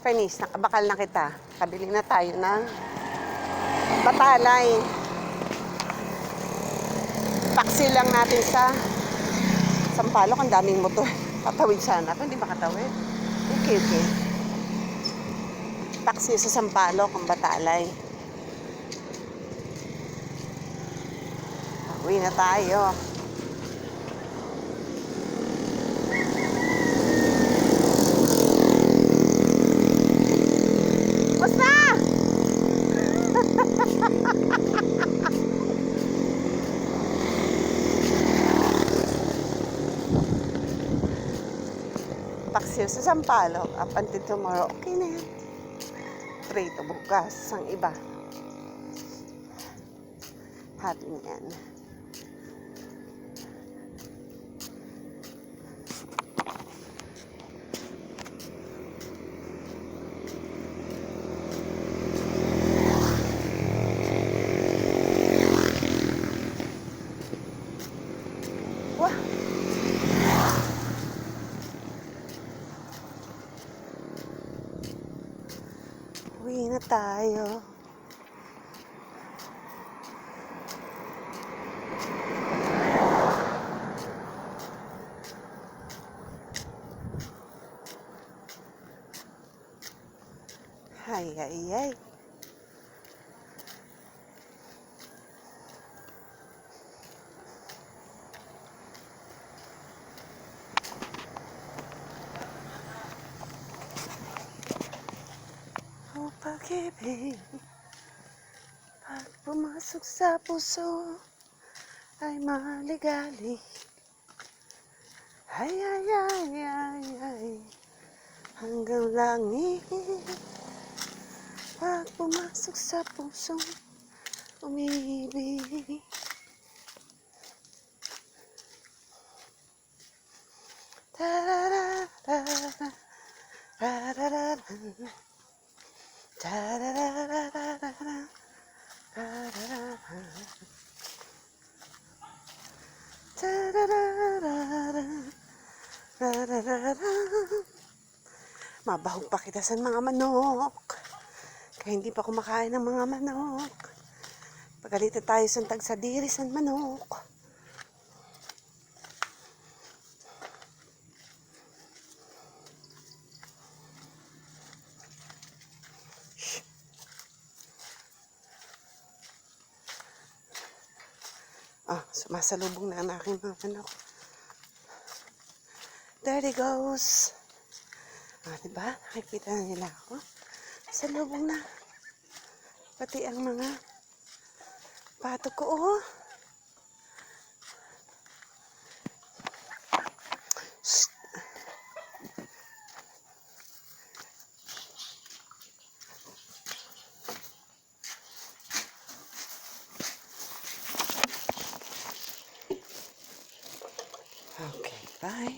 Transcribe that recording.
Panis, nakabakal na kita. Kabili na tayo ng batalay. Paksi lang natin sa Sampaloc. Ang daming motor. Tatawid sana. Pero hindi makatawid. Okay. Paksi sa Sampaloc, ang batalay. Uwi na tayo. Basta! Paksiw sa Sampaloc up until tomorrow. Okay na yan. Pray to bukas ang iba. Happy na yan. Wah! Uwi na tayo. Ay. O pag-ibig, pag pumasok sa puso, ay maligali. Ay, hanggang langit. Pag pumasok sa puso, umibig. Tararara, tararara, tararara, tararara, tararara. Mabahog pa kita sa mga manok. Kaya hindi pa kumakain ng mga manok. Pagalitan tayo sa tagsadiri sa manok. Shh. Sumasalubong na ang aking mga manok. There they goes. Diba? Nakikita na nila ako. Salubong na. Pati ang mga pato ko, oh. Shh. Okay, bye.